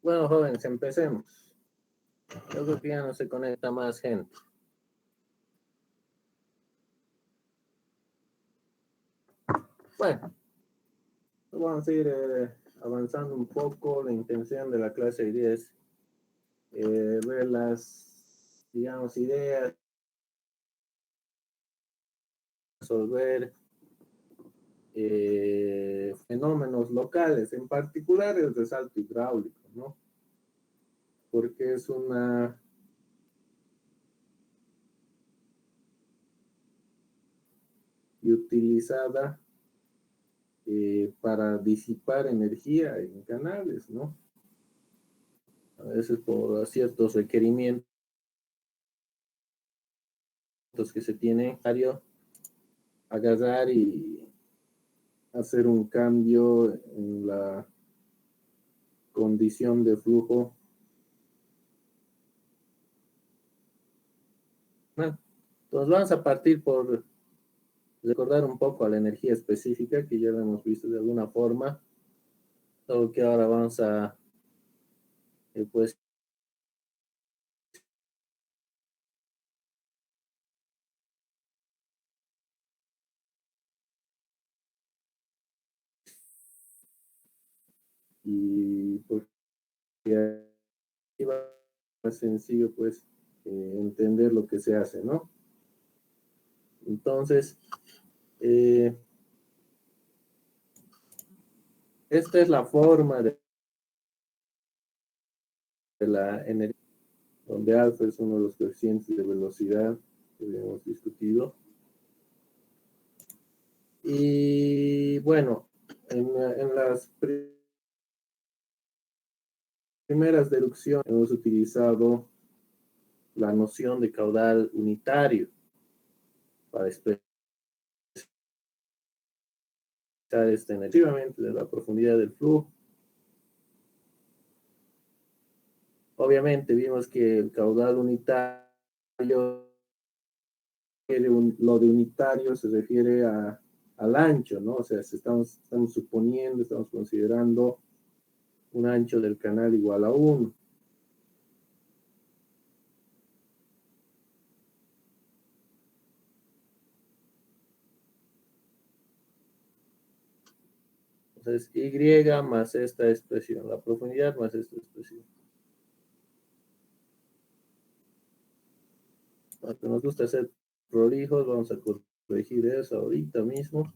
Bueno, jóvenes, empecemos. Yo creo que ya no se conecta más gente. Bueno, vamos a ir avanzando un poco. La intención de la clase hoy día es ver las, digamos, ideas, resolver fenómenos locales, en particular el resalto hidráulico, ¿no? Porque es una y utilizada para disipar energía en canales, ¿no? A veces por ciertos requerimientos que se tienen, agarrar y hacer un cambio en la condición de flujo. Bueno, entonces vamos a partir por recordar un poco a la energía específica, que ya lo hemos visto de alguna forma, lo que ahora vamos a, pues, y porque va más sencillo, pues, entender lo que se hace, ¿no? Entonces, esta es la forma de la energía, donde alfa es uno de los coeficientes de velocidad que hemos discutido. Y bueno, en las primeras deducciones hemos utilizado la noción de caudal unitario para expresar esta energía de la profundidad del flujo. Obviamente vimos que el caudal unitario, lo de unitario se refiere al ancho, ¿no? O sea, estamos suponiendo, estamos considerando un ancho del canal igual a 1. Entonces, Y más esta expresión, la profundidad más esta expresión. Aunque nos gusta hacer prolijos, vamos a corregir eso ahorita mismo.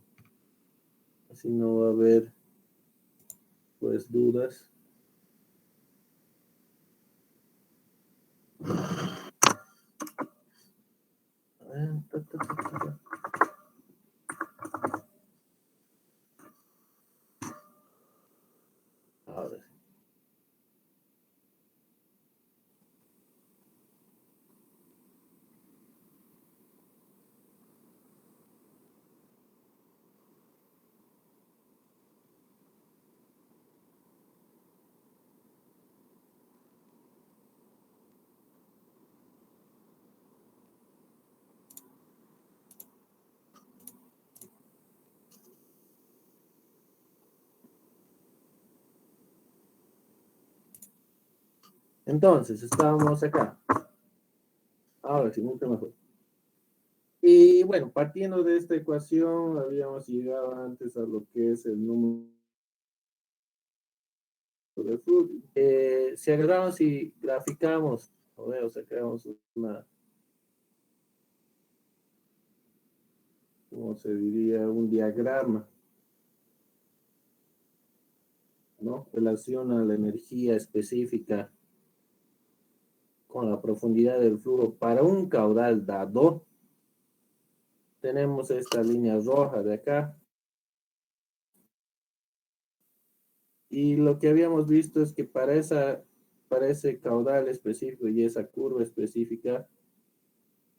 Así no va a haber, pues, dudas. Ahora sí. Entonces, estábamos acá. Ahora sí, mucho mejor. Y bueno, partiendo de esta ecuación, habíamos llegado antes a lo que es el número de flujo. Si agarramos y graficamos, o sea, creamos una, ¿cómo se diría? Un diagrama, ¿no? Relaciona la energía específica con la profundidad del flujo para un caudal dado. Tenemos esta línea roja de acá. Y lo que habíamos visto es que para ese caudal específico y esa curva específica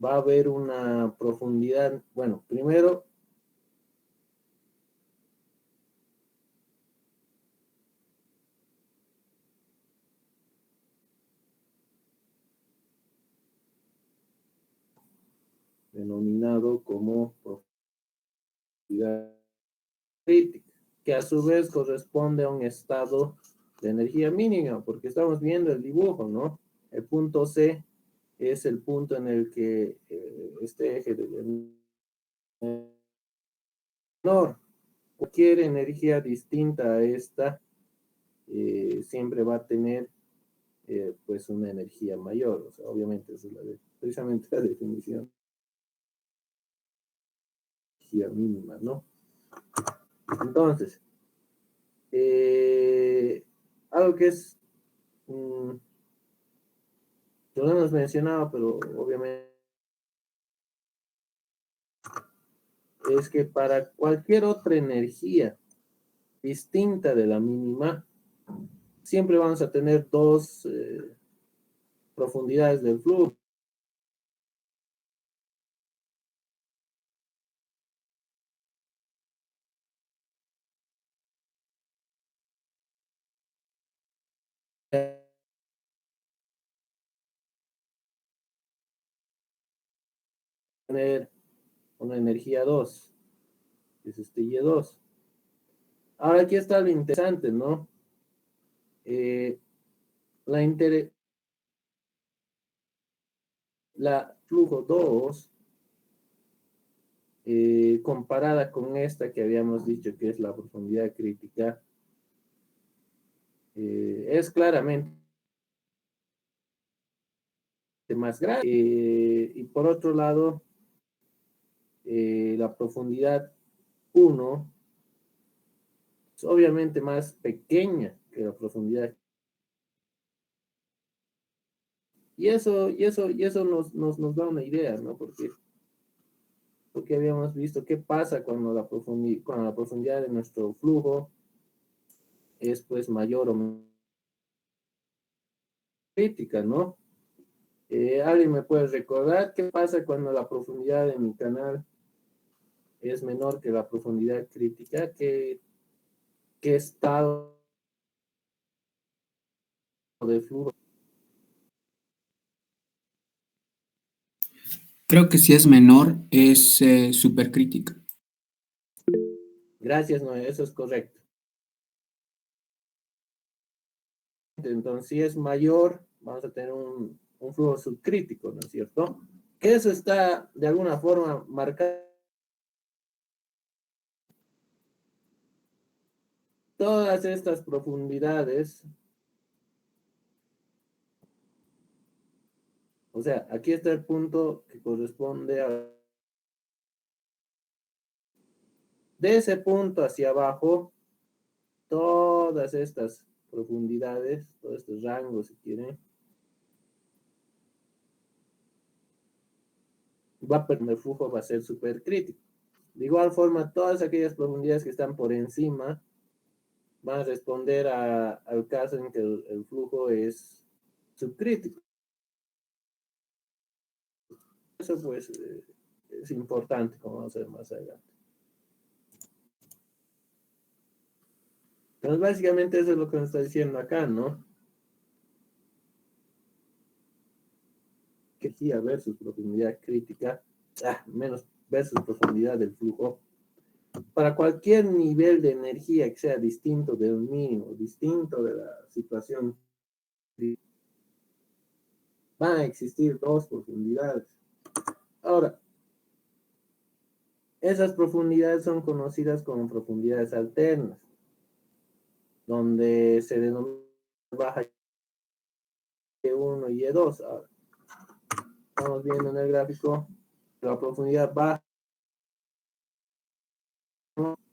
va a haber una profundidad, bueno, primero denominado como profundidad crítica, que a su vez corresponde a un estado de energía mínima, porque estamos viendo el dibujo, ¿no? El punto C es el punto en el que este eje de menor, cualquier energía distinta a esta siempre va a tener pues una energía mayor. O sea, obviamente esa es precisamente la definición de energía mínima, ¿no? Entonces, algo que es, yo no hemos mencionado, pero obviamente es que para cualquier otra energía distinta de la mínima, siempre vamos a tener dos profundidades del flujo. Tener una energía 2, que es este Y2. Ahora aquí está lo interesante, ¿no? Eh, la, la flujo 2 comparada con esta que habíamos dicho que es la profundidad crítica, es claramente más grande. Y por otro lado, la profundidad 1 es obviamente más pequeña que la profundidad. Y eso nos da una idea, ¿no? Porque habíamos visto qué pasa cuando cuando la profundidad de nuestro flujo es pues mayor o menos crítica, ¿no? ¿Alguien me puede recordar qué pasa cuando la profundidad de mi canal es menor que la profundidad crítica? ¿Qué estado de flujo? Creo que si es menor, es supercrítica. Gracias, Noé, eso es correcto. Entonces, si es mayor, vamos a tener un flujo subcrítico, ¿no es cierto? Que eso está de alguna forma marcado. Todas estas profundidades, o sea, aquí está el punto que corresponde a... De ese punto hacia abajo, todas estas profundidades, todos estos rangos, si quieren, el flujo va a ser supercrítico. De igual forma, todas aquellas profundidades que están por encima van a responder al caso en que el flujo es subcrítico. Eso pues es importante, como vamos a ver más adelante. Entonces, básicamente eso es lo que nos está diciendo acá, ¿no? Que energía versus profundidad crítica, menos versus profundidad del flujo. Para cualquier nivel de energía que sea distinto del mínimo, distinto de la situación, van a existir dos profundidades. Ahora, esas profundidades son conocidas como profundidades alternas, donde se denomina baja Y1 y Y2. Ahora, estamos viendo en el gráfico la profundidad baja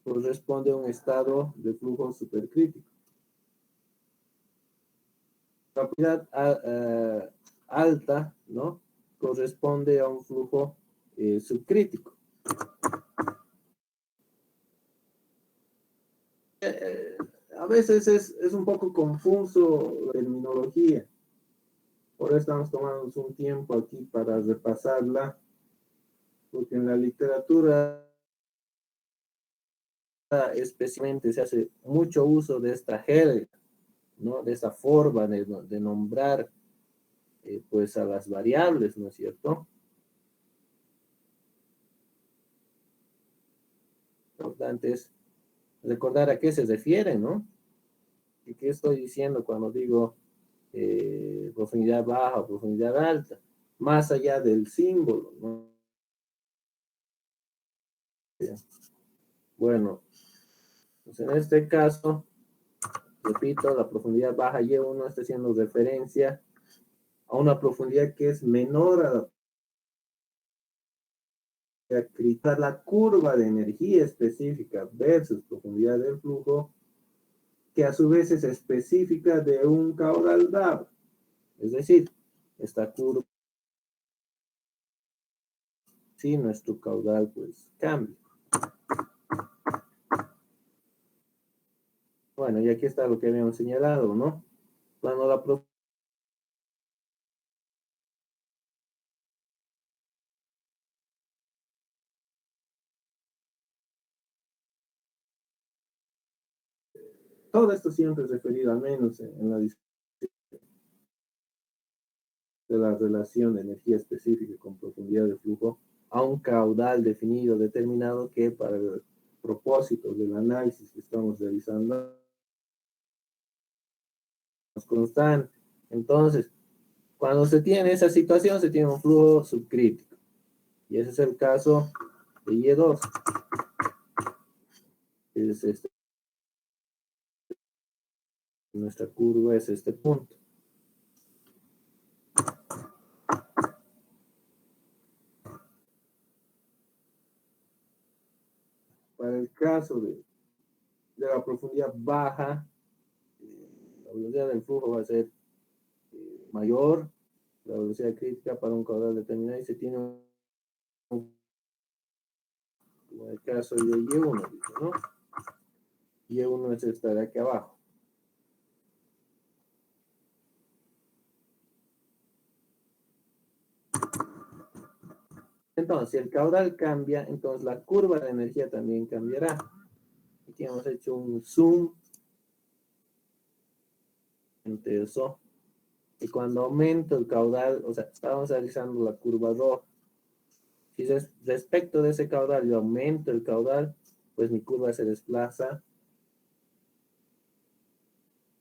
corresponde a un estado de flujo supercrítico. La profundidad alta, ¿no? Corresponde a un flujo subcrítico. A veces es un poco confuso la terminología. Por eso estamos tomando un tiempo aquí para repasarla, porque en la literatura especialmente se hace mucho uso de esta jerga, ¿no? De esa forma de nombrar pues a las variables, ¿no es cierto? Lo importante es recordar a qué se refiere, ¿no? ¿Qué estoy diciendo cuando digo profundidad baja o profundidad alta? Más allá del símbolo, ¿no? Bueno, pues en este caso, repito, la profundidad baja Y1 está haciendo referencia a una profundidad que es menor a la curva de energía específica versus profundidad del flujo, que a su vez es específica de un caudal dado. Es decir, esta curva, si nuestro caudal pues cambia. Bueno, y aquí está lo que habíamos señalado, ¿no? Cuando la todo esto siempre es referido, al menos en la discusión de la relación de energía específica con profundidad de flujo, a un caudal definido, determinado, que para el propósito del análisis que estamos realizando es constante. Entonces, cuando se tiene esa situación, se tiene un flujo subcrítico. Y ese es el caso de Y2. Es este, nuestra curva es este punto. Para el caso de la profundidad baja, la velocidad del flujo va a ser mayor, la velocidad crítica para un caudal determinado, y se tiene como el caso de Y1, ¿no? Y1 es esta de aquí abajo. Entonces, si el caudal cambia, entonces la curva de energía también cambiará. Aquí hemos hecho un zoom entre eso. Y cuando aumento el caudal, o sea, estamos realizando la curva roja. Si respecto de ese caudal yo aumento el caudal, pues mi curva se desplaza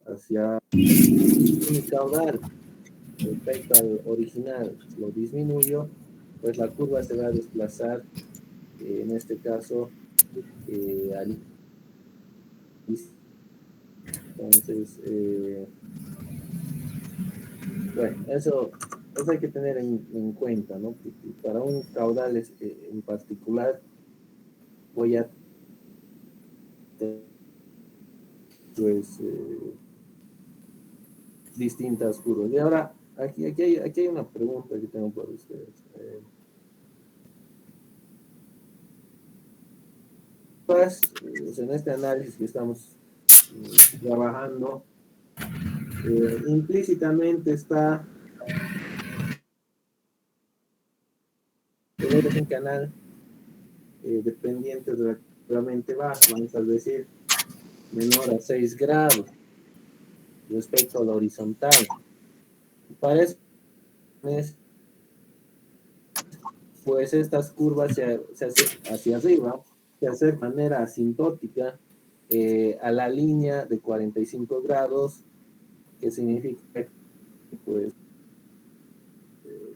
hacia mi caudal. Respecto al original lo disminuyo, pues la curva se va a desplazar, en este caso, al... Entonces, bueno, eso hay que tener en cuenta, ¿no? Porque para un caudal en particular voy a tener, pues, distintas curvas. Y ahora, aquí hay una pregunta que tengo para ustedes. Pues, en este análisis que estamos trabajando, implícitamente está un canal dependiente relativamente bajo, vamos a decir menor a 6 grados respecto a la horizontal. Para eso, pues estas curvas se hacen hacia arriba, se hace de manera asintótica a la línea de 45 grados, que significa que pues,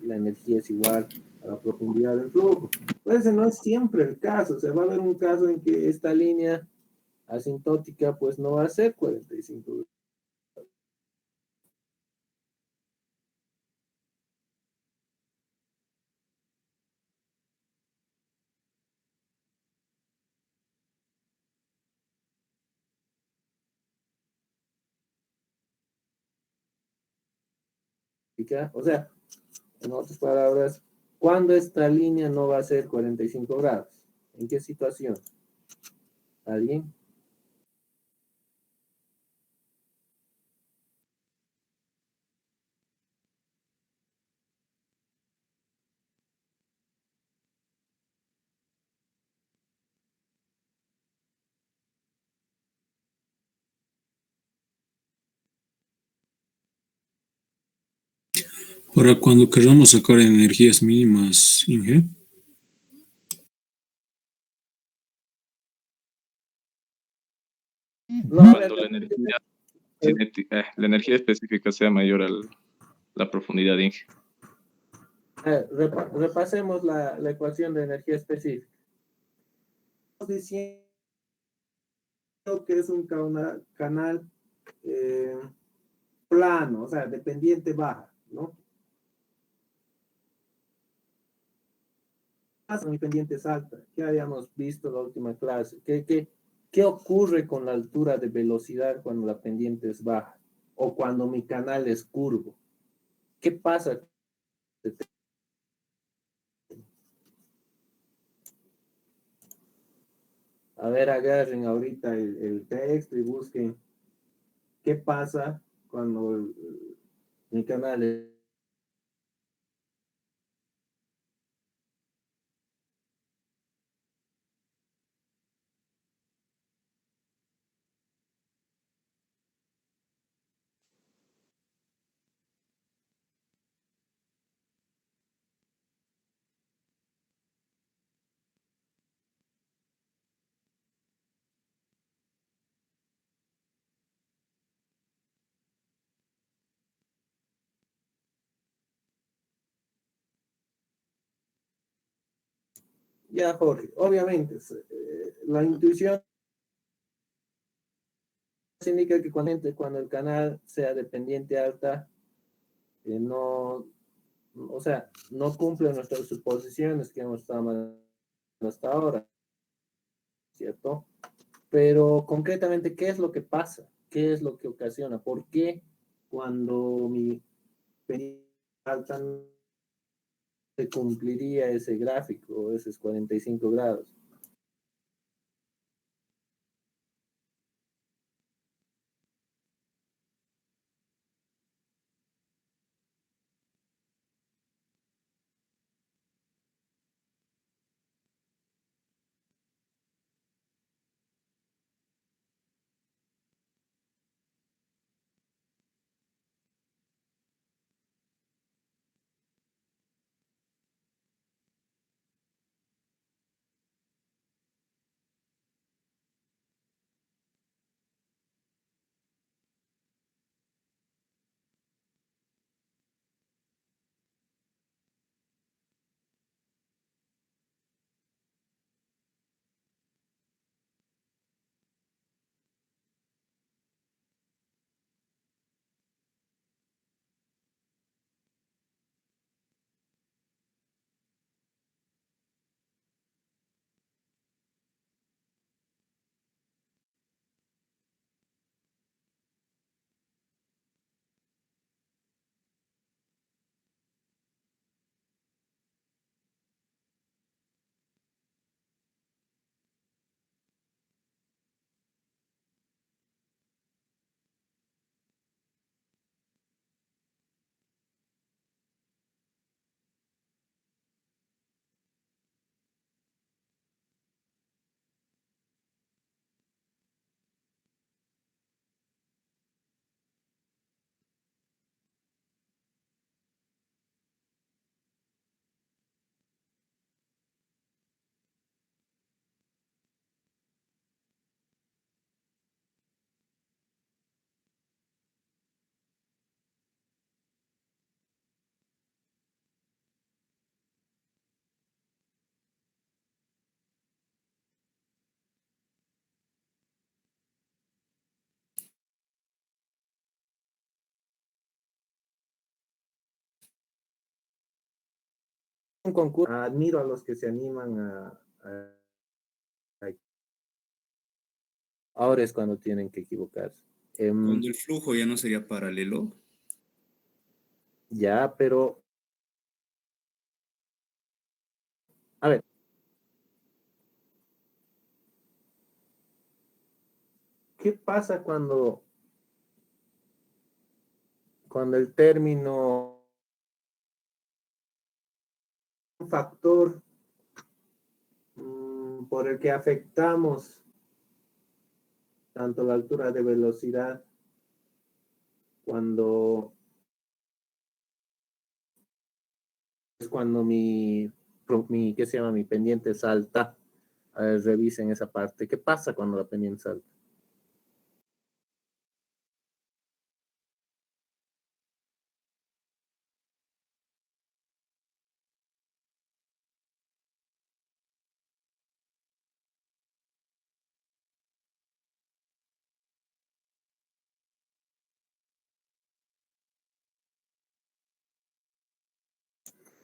la energía es igual a la profundidad del flujo. Pues ese no es siempre el caso, o sea, va a haber un caso en que esta línea asintótica pues no va a ser 45 grados. O sea, en otras palabras, ¿cuándo esta línea no va a ser 45 grados? ¿En qué situación? ¿Alguien? Para cuando queramos sacar energías mínimas, Inge. No, cuando la energía la energía específica sea mayor a la profundidad Inge. Repasemos la ecuación de energía específica. Estamos diciendo que es un canal plano, o sea, de pendiente baja, ¿no? Mi pendiente es alta, que habíamos visto en la última clase. ¿Qué ocurre con la altura de velocidad cuando la pendiente es baja? O cuando mi canal es curvo. ¿Qué pasa? A ver, agarren ahorita el texto y busquen qué pasa cuando mi canal es... Ya, Jorge, obviamente, la intuición indica que cuando el canal sea de pendiente alta, no, o sea, no cumple nuestras suposiciones que hemos estado hasta ahora, ¿cierto? Pero concretamente, ¿qué es lo que pasa? ¿Qué es lo que ocasiona? ¿Por qué cuando mi pendiente alta no se cumpliría ese gráfico, esos 45 grados? Un concurso, admiro a los que se animan ahora es cuando tienen que equivocarse. Cuando el flujo ya no sería paralelo. Ya, pero a ver, ¿qué pasa cuando el término, un factor por el que afectamos tanto la altura de velocidad cuando es cuando ¿qué se llama? Mi pendiente salta? A ver, revisen esa parte. ¿Qué pasa cuando la pendiente salta?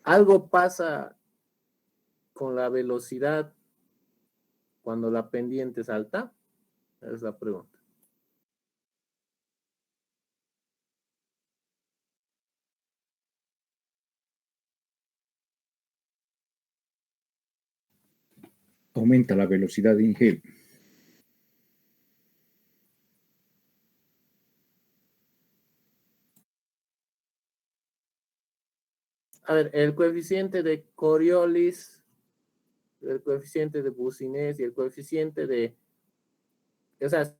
Algo pasa con la velocidad cuando la pendiente es alta. Esa es la pregunta. Aumenta la velocidad Inge. A ver, el coeficiente de Coriolis, el coeficiente de Boussinesq y el coeficiente de... O sea,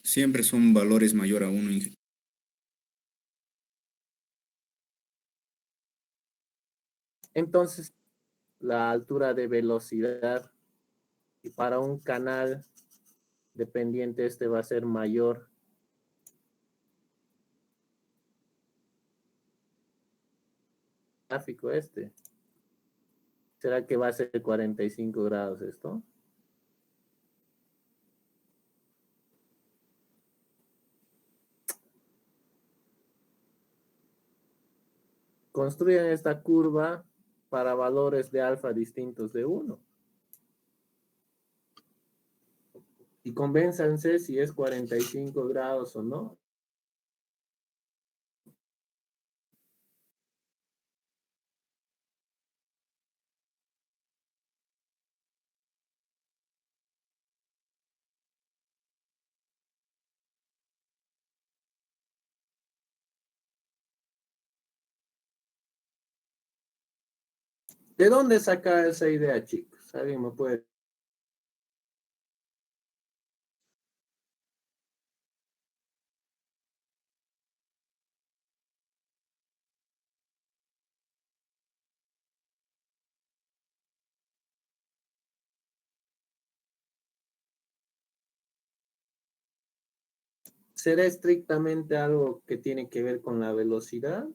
Siempre son valores mayor a 1. entonces, la altura de velocidad y para un canal dependiente este va a ser mayor. Gráfico este. ¿Será que va a ser 45 grados esto? Construyan esta curva para valores de alfa distintos de 1. Y convénzanse si es 45 grados o no. ¿De dónde saca esa idea, chicos? ¿Alguien me puede? ¿Será estrictamente algo que tiene que ver con la velocidad?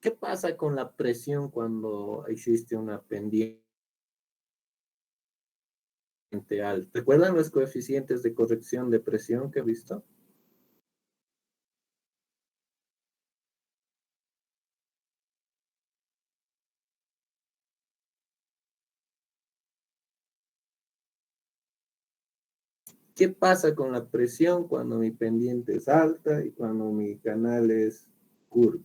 ¿Qué pasa con la presión cuando existe una pendiente alta? ¿Recuerdan los coeficientes de corrección de presión que he visto? ¿Qué pasa con la presión cuando mi pendiente es alta y cuando mi canal es curvo?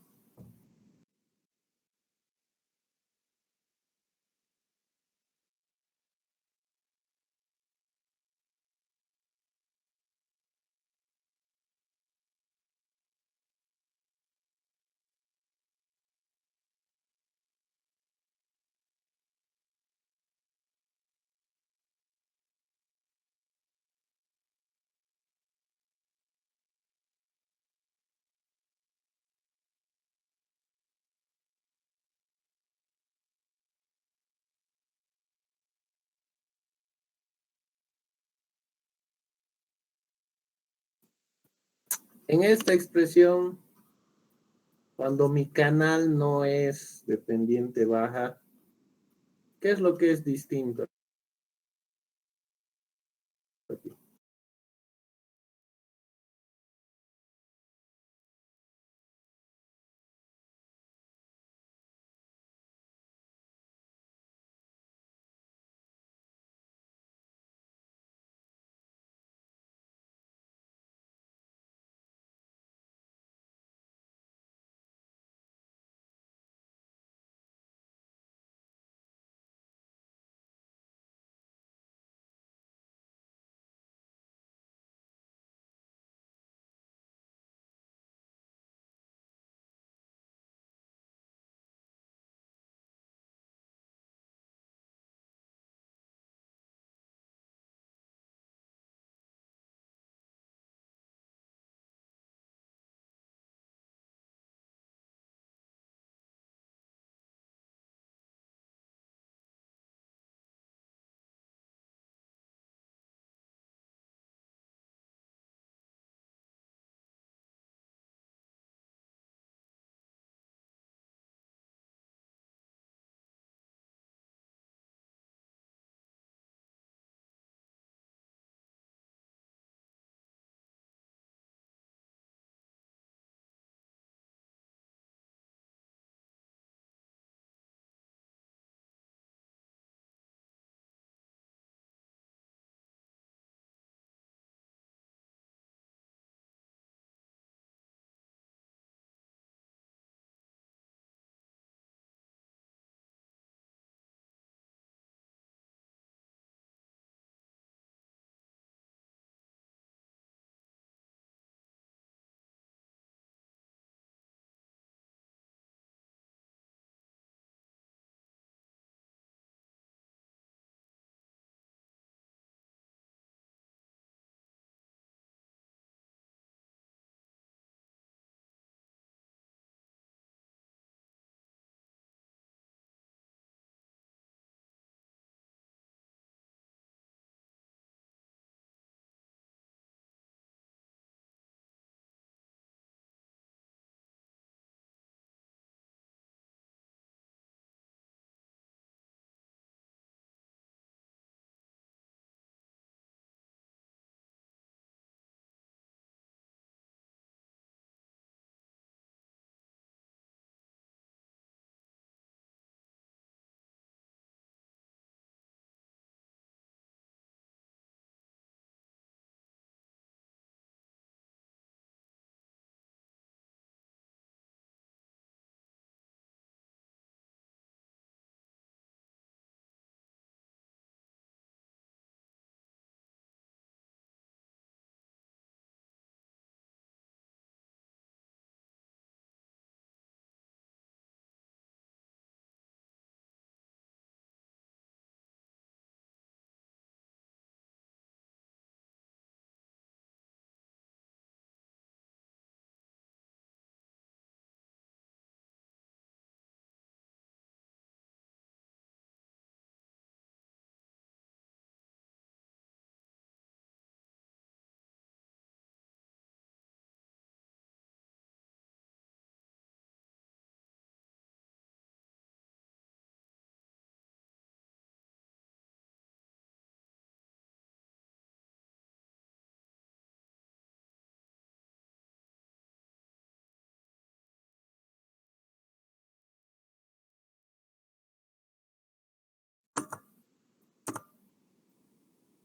En esta expresión, cuando mi canal no es de pendiente baja, ¿qué es lo que es distinto aquí?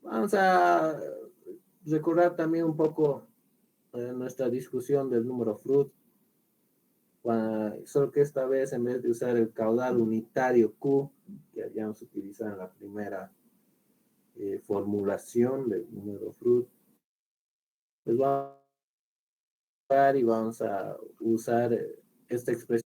Vamos a recordar también un poco nuestra discusión del número Fruit, solo que esta vez en vez de usar el caudal unitario Q, que habíamos utilizado en la primera formulación del número Fruit, pues vamos a usar esta expresión